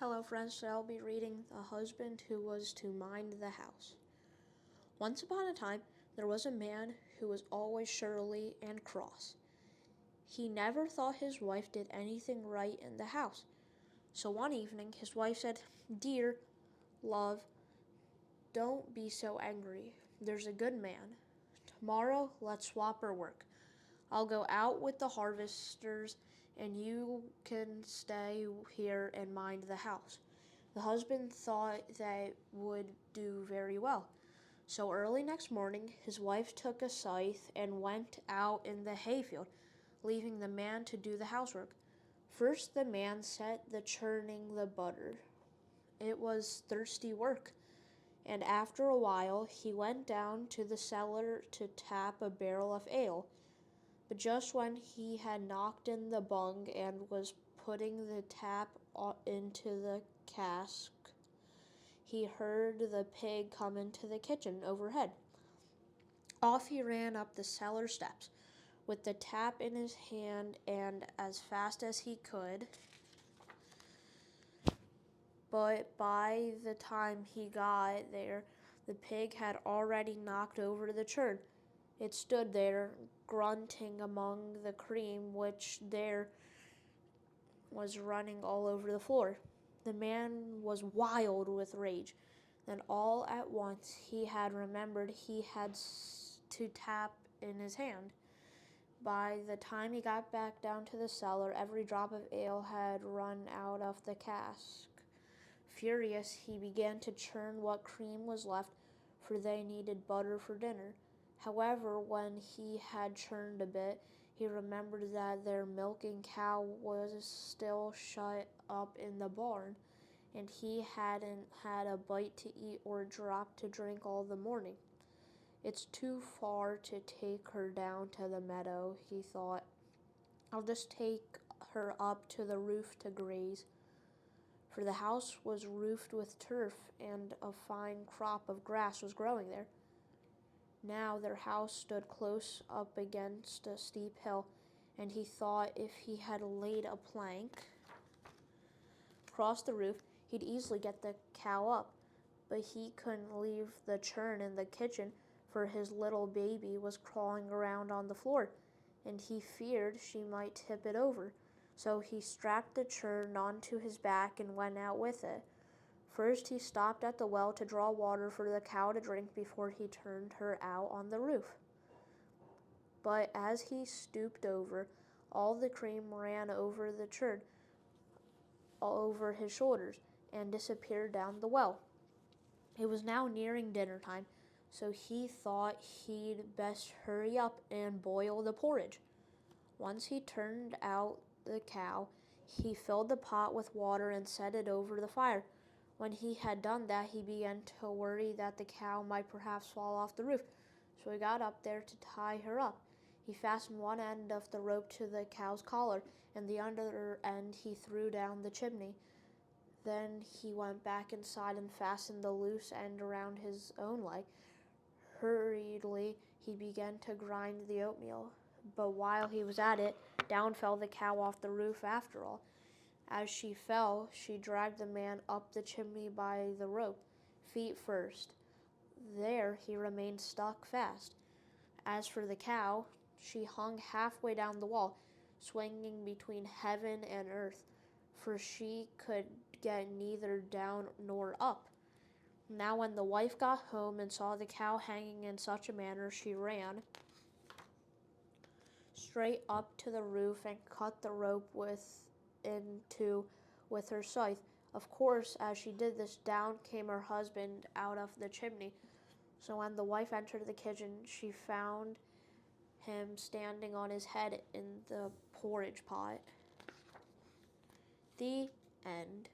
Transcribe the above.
Hello friends, today I'll be reading The Husband Who Was to Mind the House. Once upon a time, there was a man who was always surly and cross. He never thought his wife did anything right in the house. So one evening, his wife said, "Dear love, don't be so angry. There's a good man. Tomorrow, let's swap our work. I'll go out with the harvesters, and you can stay here and mind the house." The husband thought that would do very well. So early next morning, his wife took a scythe and went out in the hayfield, leaving the man to do the housework. First, the man set the churning the butter. It was thirsty work, and after a while, he went down to the cellar to tap a barrel of ale. But just when he had knocked in the bung and was putting the tap into the cask, he heard the pig come into the kitchen overhead. Off he ran up the cellar steps with the tap in his hand, and as fast as he could. But by the time he got there, the pig had already knocked over the churn. It stood there, grunting among the cream, which there was running all over the floor. The man was wild with rage. Then all at once he had remembered he had to tap in his hand. By the time he got back down to the cellar, every drop of ale had run out of the cask. Furious, he began to churn what cream was left, for they needed butter for dinner. However, when he had churned a bit, he remembered that their milking cow was still shut up in the barn, and he hadn't had a bite to eat or a drop to drink all the morning. "It's too far to take her down to the meadow," he thought. "I'll just take her up to the roof to graze." For the house was roofed with turf, and a fine crop of grass was growing there. Now their house stood close up against a steep hill, and he thought if he had laid a plank across the roof, he'd easily get the cow up. But he couldn't leave the churn in the kitchen, for his little baby was crawling around on the floor, and he feared she might tip it over. So he strapped the churn onto his back and went out with it. First, he stopped at the well to draw water for the cow to drink before he turned her out on the roof. But as he stooped over, all the cream ran over the churn, all over his shoulders, and disappeared down the well. It was now nearing dinner time, so he thought he'd best hurry up and boil the porridge. Once he turned out the cow, he filled the pot with water and set it over the fire. When he had done that, he began to worry that the cow might perhaps fall off the roof, so he got up there to tie her up. He fastened one end of the rope to the cow's collar, and the other end he threw down the chimney. Then he went back inside and fastened the loose end around his own leg. Hurriedly, he began to grind the oatmeal. But while he was at it, down fell the cow off the roof after all. As she fell, she dragged the man up the chimney by the rope, feet first. There he remained stuck fast. As for the cow, she hung halfway down the wall, swinging between heaven and earth, for she could get neither down nor up. Now when the wife got home and saw the cow hanging in such a manner, she ran straight up to the roof and cut the rope in two with her scythe. Of course, as she did this, down came her husband out of the chimney. So when the wife entered the kitchen, she found him standing on his head in the porridge pot. The end.